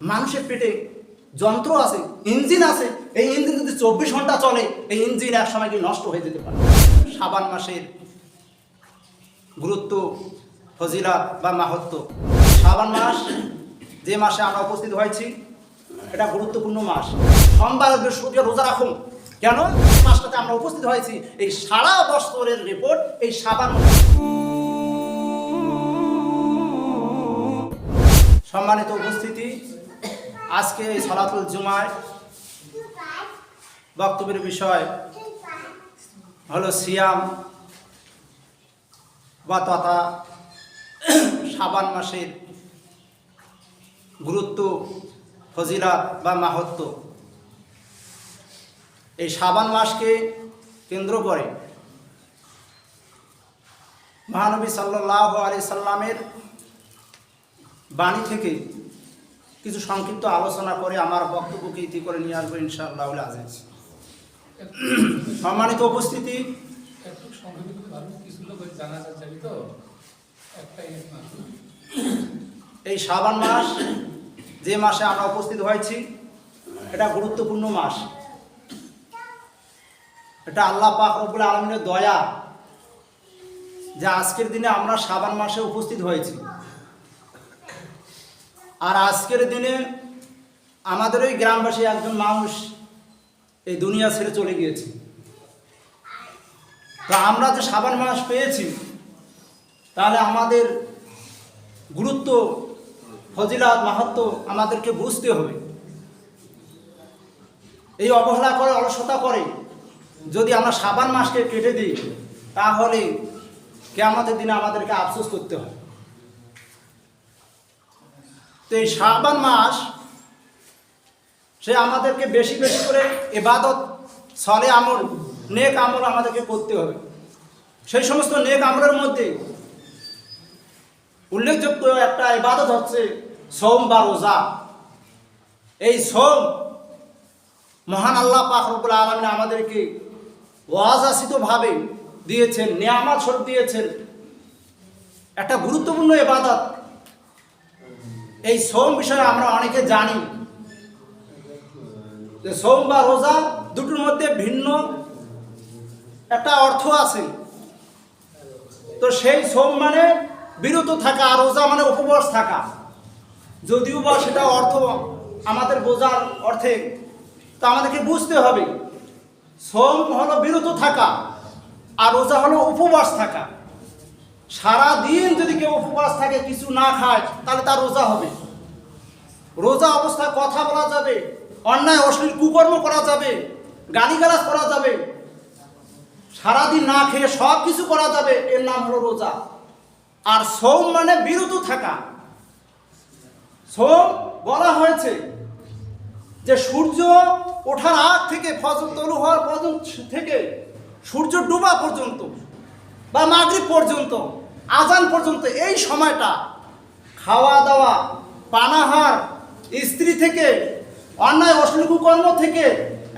মানুষের পেটে যন্ত্র আছে, ইঞ্জিন আছে। এই ইঞ্জিন যদি 24 ঘন্টা চলে, এই ইঞ্জিন এক সময় কি নষ্ট হয়ে যেতে পারে। শাবান মাসের গুরুত্ব, ফজিলাত বা মাহাত্ম্য। শাবান মাস যে মাসে আমরা উপস্থিত হয়েছি, এটা গুরুত্বপূর্ণ মাস। সোমবার বৃহস্পতিবার রোজা রাখুন। কেন? মাসটাতে আমরা উপস্থিত হয়েছি। এই সারা বছরের রিপোর্ট এই শাবান মাস। সম্মানিত উপস্থিতি, আজকে এই সালাতুল জুমায় বক্তব্যের বিষয় হলো সিয়াম বা তথা শাবান মাসের গুরুত্ব, ফজিলাত বা মাহাত্ম্য। এই শাবান মাসকে কেন্দ্র করে মহানবী সাল্লাল্লাহু আলাইহি সাল্লামের বাণী থেকে কিছু সংক্ষিপ্ত আলোচনা করে আমার বক্তব্যকে ইতি করে নিয়ে আসবো ইনশাআল্লাহ আজিজ। সম্মানিত উপস্থিতি, এই শাবান মাস যে মাসে আমরা উপস্থিত হয়েছি, এটা গুরুত্বপূর্ণ মাস। এটা আল্লাহ পাক রব্বুল আলামিনের দয়া যে আজকের দিনে আমরা শাবান মাসে উপস্থিত হয়েছি। আর আজকের দিনে আমাদের ওই গ্রামবাসী একজন মানুষ এই দুনিয়া ছেড়ে চলে গিয়েছে। তো আমরা যে শাবান মাস পেয়েছি, তাহলে আমাদের গুরুত্ব, ফজিলাত, মাহাত্ম্য আমাদেরকে বুঝতে হবে। এই অবহেলা করে, অলসতা করে যদি আমরা শাবান মাসকে কেটে দিই, তাহলে কিয়ামতের দিনে আমাদেরকে আফসোস করতে হয়। তো এই শাবান মাস সে আমাদেরকে বেশি বেশি করে ইবাদত, সলে আমল, নেক আমল আমাদেরকে করতে হবে। সেই সমস্ত নেক আমলের মধ্যে উল্লেখযোগ্য একটা ইবাদত হচ্ছে সোম বা রোজা। এই সোম মহান আল্লাহ পাক রব্বুল আলামিন আমাদেরকে ওয়াজিবভাবে দিয়েছেন, নিয়ামত স্বরূপ দিয়েছেন, একটা গুরুত্বপূর্ণ ইবাদত। এই সোম বিষয়ে আমরা অনেকে জানি যে সোম বা রোজা দুটোর মধ্যে ভিন্ন একটা অর্থ আছে। তো সেই সোম মানে বিরত থাকা, আর রোজা মানে উপবাস থাকা। যদিও বা সেটা অর্থ আমাদের বোঝার অর্থে, তা আমাদেরকে বুঝতে হবে সোম হলো বিরত থাকা, আর রোজা হলো উপবাস থাকা। সারা দিন যদি কেউ উপবাস থাকে, কিছু না খায়, তাহলে তার রোজা হবে। রোজা অবস্থায় কথা বলা যাবে, অন্যায় অশ্লীল কুকর্ম করা যাবে, গালিগালাজ করা যাবে, সারাদিন না খেয়ে সব কিছু করা যাবে। এর নাম হলো রোজা। আর সোম মানে বিরত থাকা। সোম বলা হয়েছে যে সূর্য ওঠার আগ থেকে ফজর তলু হওয়ার পর্যন্ত থেকে সূর্য ডোবা পর্যন্ত বা মাগরিব পর্যন্ত, আজান পর্যন্ত, এই সময়টা খাওয়া দাওয়া, পানাহার, স্ত্রী থেকে, অন্যায় অশ্লীল কুকর্ম থেকে,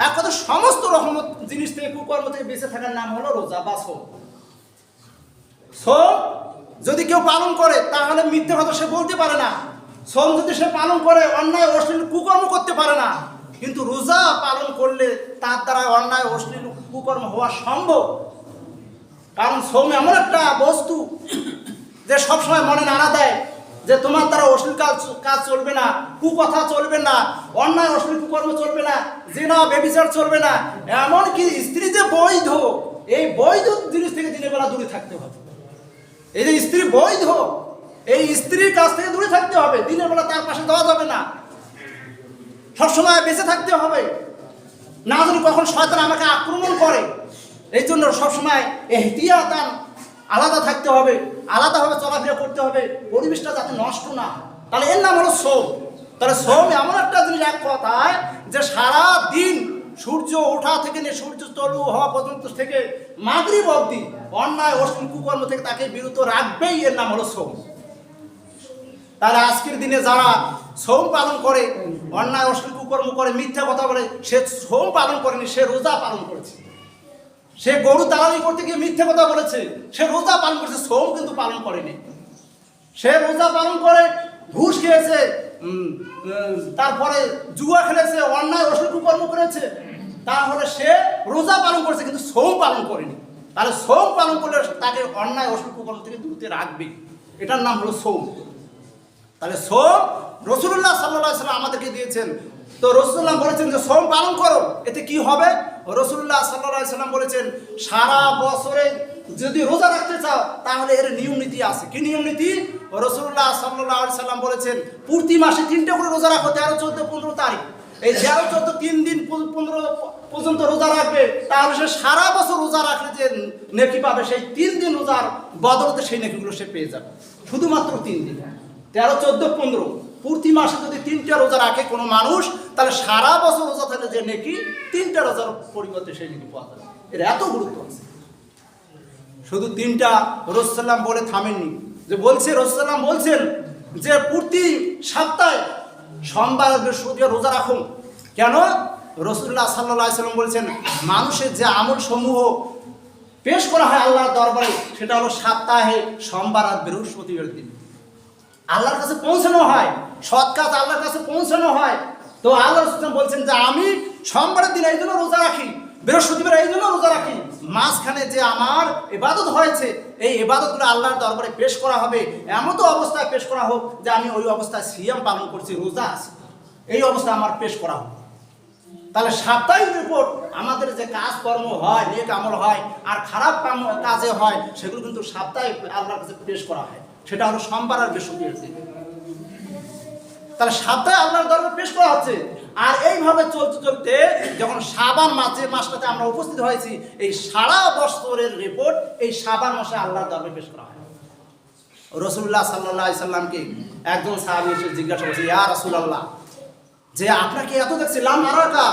এক কথা সমস্ত রকম জিনিস থেকে, কুকর্ম থেকে বেঁচে থাকার নাম হলো রোজা বা সোম। সোম যদি কেউ পালন করে, তাহলে মিথ্যে কথা সে বলতে পারে না। সোম যদি সে পালন করে, অন্যায় অশ্লীল কুকর্ম করতে পারে না। কিন্তু রোজা পালন করলে তার দ্বারা অন্যায় অশ্লীল কুকর্ম হওয়া সম্ভব। কারণ সোম এমন একটা বস্তু যে সবসময় মনে নাড়া দেয় যে তোমার দ্বারা অশ্লীল কাজ চলবে না, কুকথা চলবে না, অন্যায় অশ্লীল কুকর্ম চলবে না, জিনা ব্যভিচার চলবে না। এমনকি স্ত্রী যে বৈধ, এই বৈধ জিনিস থেকে দিনের বেলা দূরে থাকতে হবে। এই যে স্ত্রী বৈধ, এই স্ত্রীর কাছ থেকে দূরে থাকতে হবে। দিনের বেলা তার পাশে দেওয়া যাবে না, সবসময় বেঁচে থাকতে হবে। না জানি কখন শয়তান আমাকে আক্রমণ করে, এই জন্য সবসময় এহতিয়াতান আলাদা থাকতে হবে, আলাদাভাবে চলাফেরা করতে হবে, পরিবেশটা যাতে নষ্ট না। তাহলে এর নাম হলো সোম। তাহলে সোম এমন একটা জিনিস, এক কথায় যে সারা দিন সূর্য ওঠা থেকে নিয়ে সূর্য তলু হওয়া পর্যন্ত থেকে মাগরিব অবধি অন্যায় অশ্লীল কুকর্ম থেকে তাকে বিরত রাখবেই। এর নাম হলো সোম। তাহলে আজকের দিনে যারা সোম পালন করে, অন্যায় অশ্লীল কুকর্ম করে, মিথ্যা কথা বলে, সে সোম পালন করেনি, সে রোজা পালন করেছে। সে গরু দালালি করতে গিয়ে মিথ্যে কথা বলেছে, সে রোজা পালন করেছে, সোম কিন্তু পালন করেনি। সে রোজা পালন করে ঘুষ খেয়েছে, তারপরে জুয়া খেলেছে, অন্যায় অশ্লীল কুকর্ম করেছে, তাহলে সে রোজা পালন করেছে কিন্তু সৌম পালন করেনি। তাহলে সৌম পালন করলে তাকে অন্যায় অশ্লীল কুকর্ম থেকে দূরে রাখবে, এটার নাম হলো সৌম। তাহলে সৌম রাসূলুল্লাহ সাল্লাল্লাহু আলাইহি ওয়াসাল্লাম আমাদেরকে দিয়েছেন। তো রাসূলুল্লাহ বলেছেন যে সৌম পালন করো, এতে কি হবে? রাসূলুল্লাহ সাল্লাল্লাহু আলাইহি ওয়াসাল্লাম বলেছেন সারা বছরে যদি রোজা রাখতে চাও তাহলে এর নিয়ম নীতি আছে। কি নিয়ম নীতি? রাসূলুল্লাহ সাল্লাল্লাহু আলাইহি ওয়াসাল্লাম বলেছেন প্রতি মাসে 3টা করে রোজা রাখো, 13, 14, 15 তারিখ। এই 13, 14, 3 দিন 15 পর্যন্ত রোজা রাখবে, তাহলে সে সারা বছর রোজা রাখলে যে নেকি পাবে সেই 3 দিন রোজার বদলতে সেই নেকিগুলো সে পেয়ে যাবে। শুধুমাত্র 3 দিন, 13, 14, 15 প্রতি মাসে যদি 3টা রোজা রাখে কোনো মানুষ, তাহলে সারা বছর রোজা থাকলে যে নেকি 3টা রোজার পরিবর্তে সেই নেকি পাওয়া যাবে। এর এত গুরুত্ব আছে। শুধু 3টা রাসূলুল্লাহ বলে থামেননি, যে বলছে রাসূলুল্লাহ বলছেন যে প্রতি সপ্তাহে সোমবার বৃহস্পতিবার রোজা রাখুন। কেন? রাসূলুল্লাহ সাল্লাল্লাহু আলাইহি ওয়াসাল্লাম বলেছেন মানুষের যে আমল সমূহ পেশ করা হয় আল্লাহর দরবারে সেটা হলো সপ্তাহে সোমবার আর বৃহস্পতিবার দিন আল্লাহর কাছে পৌঁছানো হয়, সৎ কাজ আল্লাহর কাছে পৌঁছানো হয়। তো আল্লাহ রাসূল বলছেন যে আমি সোমবারের দিন এই জন্য রোজা রাখি, বৃহস্পতিবার এই জন্য রোজা রাখি, মাঝখানে যে আমার ইবাদত হয়েছে এই ইবাদতগুলো আল্লাহর দরবারে পেশ করা হবে, এমন তো অবস্থায় পেশ করা হোক যে আমি ওই অবস্থায় সিয়াম পালন করছি, রোজা আছে, এই অবস্থা আমার পেশ করা হোক। তাহলে সাপ্তাহিক রিপোর্ট আমাদের যে কাজকর্ম হয়, নেক আমল হয় আর খারাপ কাজে হয়, সেগুলো কিন্তু সাপ্তাহিক আল্লাহর কাছে পেশ করা হয়। সেটা হলো সোমবার আর বৃহস্পতিবার দিন। তাহলে সপ্তাহে আল্লাহর দরবারে পেশ করা হচ্ছে। আর এইভাবে চলতে চলতে যখন শাবান মাসে মাসটাতে আমরা উপস্থিত হয়েছি, এই সারা বছরের রিপোর্ট এই শাবান মাসে আল্লাহর দরবারে পেশ করা হয়। রাসূলুল্লাহ সাল্লাল্লাহু আলাইহি সাল্লামকে একজন সাহাবী এসে জিজ্ঞাসা করছে, ইয়া রাসূলুল্লাহ, যে আপনাকে এত দেখছি লাম আরাকা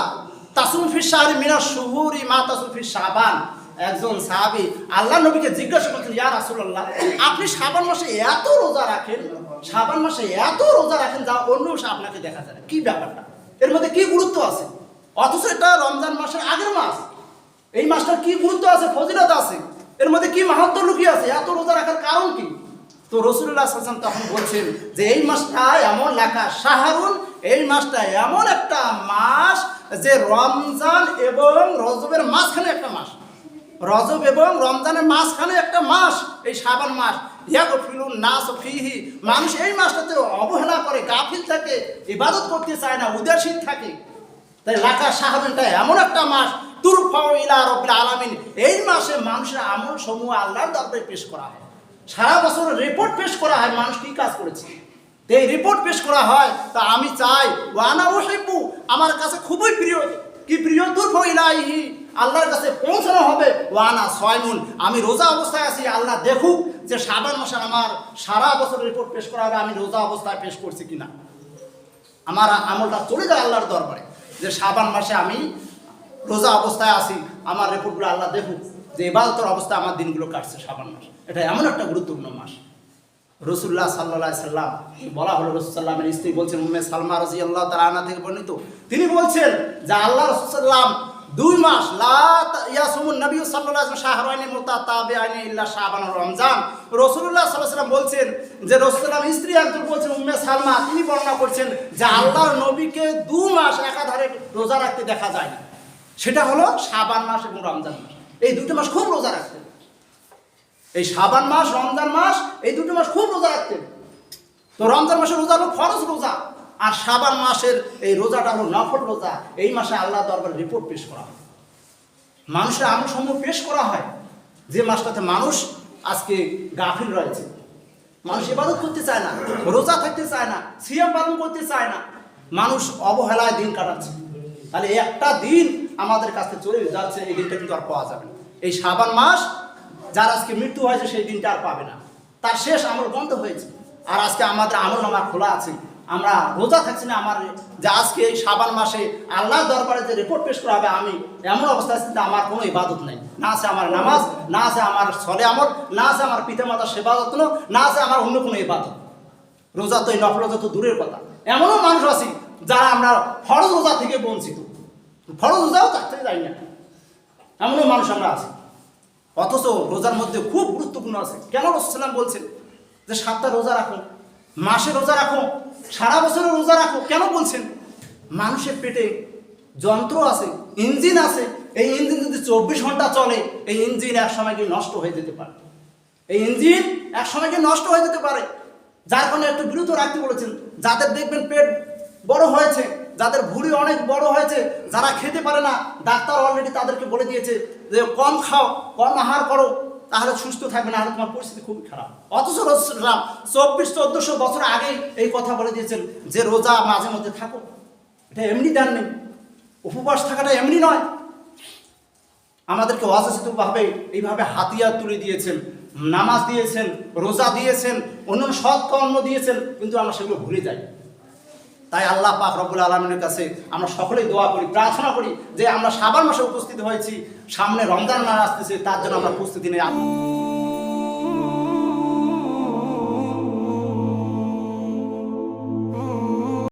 তাসুম ফি শাহরি মিনাশ শুহুরি মা তাসুম ফি শাবান। একজন সাহাবী আল্লাহ নবীকে জিজ্ঞাসা করছেন, ইয়া রাসূলুল্লাহ, আপনি শাবান মাসে এত রোজা রাখেন, শাবান মাসে এত রোজা রাখেন যা অন্য মাসে আপনাকে দেখা যায় না, কি ব্যাপারটা? এর মধ্যে কি গুরুত্ব আছে? অথচ এটা রমজান মাসের আগের মাস, এই মাসটার কি গুরুত্ব আছে, ফজিলত আছে, এর মধ্যে কি মাহাত্ম্য লুকিয়ে আছে, এত রোজা রাখার কারণ কি? তো রাসূলুল্লাহ সাল্লাল্লাহু আলাইহি ওয়াসাল্লাম তখন বলছেন যে এই মাসটা এমন লেখা শাহরুন, এই মাসটা এমন একটা মাস যে রমজান এবং রজবের মাঝখানে একটা মাস, রজব এবং রমজানের মাঝখানে একটা মাস এই শাবান মাস। ইয়াগফিলুন নাস ফিহি, মানুষ এই মাসটাতে অবহেলা করে, গাফিল থাকে, ইবাদত করতে চায় না, উদাসীন থাকে। তাই লেখা শাহরুনটা এমন একটা মাস তুরফাউ ইলা রাব্বিল আলামিন, এই মাসে মানুষের আমল সমূহ আল্লাহর দরবারে পেশ করা হয়, সারা বছরের রিপোর্ট পেশ করা হয়, মানুষ কি কাজ করেছে এই রিপোর্ট পেশ করা হয়। তা আমি চাই ওয়ানা উহিব্বু, আমার কাছে খুবই প্রিয়, কি প্রিয়, তুরফাউ ইলাইহি, আল্লাহর কাছে পৌঁছানো হবে, ওয়ানা সায়মুন, আমি রোজা অবস্থায় আছি, আল্লাহ দেখুক যে শাবান মাসে আমার সারা বছরের রিপোর্ট পেশ করা হবে, আমি রোজা অবস্থায় পেশ করছি কিনা, আমার আমলটা চলে যায় আল্লাহর দরবারে, যে শাবান মাসে আমি রোজা অবস্থায় আছি, আমার রিপোর্টগুলো আল্লাহ দেখুক যে ইবাদতের অবস্থায় আমার দিনগুলো কাটছে শাবান মাস। এটা এমন একটা গুরুত্বপূর্ণ মাস। রাসূলুল্লাহ সাল্লাল্লাহু আলাইহি সাল্লাম বলা হলো, রাসূল সাল্লামের স্ত্রী বলছেন, উম্মে সালমা রাদিয়াল্লাহু তাআলা আনহা থেকে বর্ণিত, তিনি বলছেন যে আল্লাহ রাসূল সাল্লাম 2 মাস লা ইয়াসুমুন নবী সাল্লাল্লাহু আলাইহি ওয়াসাল্লাম শাহরাইনি মুতাতাবিআইনি ইল্লা শাবান ও রমজান। রাসূলুল্লাহ সাল্লাল্লাহু আলাইহি ওয়াসাল্লাম বলছেন যে রাসূল সাল্লাম স্ত্রী একজন বলছেন, উম্মে সালমা, তিনি বর্ণনা করছেন যে আল্লাহর নবীকে 2 মাস একাধারে রোজা রাখতে দেখা যায় না, সেটা হলো শাবান মাস এবং রমজান মাস। এই 2টো মাস খুব রোজা রাখতেন, এই শাবান মাস রমজান মাস এই 2টো মাস খুব রোজা রাখতেন। তো রমজান মাসের রোজা হলো ফরজ রোজা, আর শাবান মাসের এই রোজাটা হলো নফল রোজা। এই মাসে আল্লাহ দরবারে রিপোর্ট পেশ করা হয়, মানুষের আমল সমূহ পেশ করা হয়, যে মাসটাতে মানুষ আজকে গাফিল রয়েছে, মানুষ ইবাদত করতে চায় না, রোজা থাকতে চায় না, সিয়াম পালন করতে চায় না, মানুষ অবহেলায় দিন কাটাচ্ছে। তাহলে একটা দিন আমাদের কাছে চলে যাচ্ছে, এই দিনটা কিন্তু আর পাওয়া যাবে না। এই শাবান মাস যার আজকে মৃত্যু হয়েছে সেই দিনটা আর পাবে না, তার শেষ আমল বন্ধ হয়েছে। আর আজকে আমাদের আমল নামা খোলা আছে, আমরা রোজা থাকছি না, আমার যে আজকে এই শাবান মাসে আল্লাহর দরবারে যে রিপোর্ট পেশ করা হবে, আমি এমন অবস্থা আছে যে আমার কোনো ইবাদত নেই, না আছে আমার নামাজ, না আছে আমার সলে আমল, না আছে আমার পিতামাতার সেবা যত্ন, না আছে আমার অন্য কোনো ইবাদত। রোজা তো এই নফল রোজা তো দূরের কথা, এমনও মানুষ আছি যারা আমরা ফরজ রোজা থেকে বঞ্চিত, ফরজ রোজাও থাকতে যাই না, এমনও মানুষ আমরা আছি। অথচ রোজার মধ্যে খুব গুরুত্বপূর্ণ আছে। কেন রাসূল সাল্লাল্লাহু আলাইহি ওয়াসাল্লাম বলছেন যে 7টা রোজা রাখো, মাসে রোজা রাখো, সারা বছর রোজা রাখো, কেন বলছেন? মানুষের পেটে যন্ত্র আছে, ইঞ্জিন আছে, এই ইঞ্জিন যদি 24 ঘন্টা চলে, এই ইঞ্জিন এক সময় গিয়ে নষ্ট হয়ে যেতে পারে, এই ইঞ্জিন এক সময় গিয়ে নষ্ট হয়ে যেতে পারে। যার কারণে একটু বিরত রাখতে বলেছেন। যাদের দেখবেন পেট বড় হয়েছে, যাদের ভুঁড়ি অনেক বড় হয়েছে, যারা খেতে পারে না, ডাক্তার অলরেডি তাদেরকে বলে দিয়েছে যে কম খাও, কম আহার করো, তাহলে সুস্থ থাকবে, না হলে তোমার পরিস্থিতি খুবই খারাপ। অথচ রাসূলুল্লাহ 2400-1400 বছর আগেই এই কথা বলে দিয়েছেন যে রোজা মাঝে মধ্যে থাকো। এটা এমনি দেন নেই, উপবাস থাকাটা এমনি নয়। আমাদেরকে অযাচিতভাবে এইভাবে হাতিয়ার তুলে দিয়েছেন, নামাজ দিয়েছেন, রোজা দিয়েছেন, অন্যান্য সৎ কর্ম দিয়েছেন, কিন্তু আমরা সেগুলো ভুলে যাই। তাই আল্লাহ পাক রব্বুল আলামিনের কাছে আমরা সকলেই দোয়া করি, প্রার্থনা করি যে আমরা শাবান মাসে উপস্থিত হয়েছি, সামনে রমজান মাস আসতেছে, তার জন্য আমরা প্রস্তুতি নিই।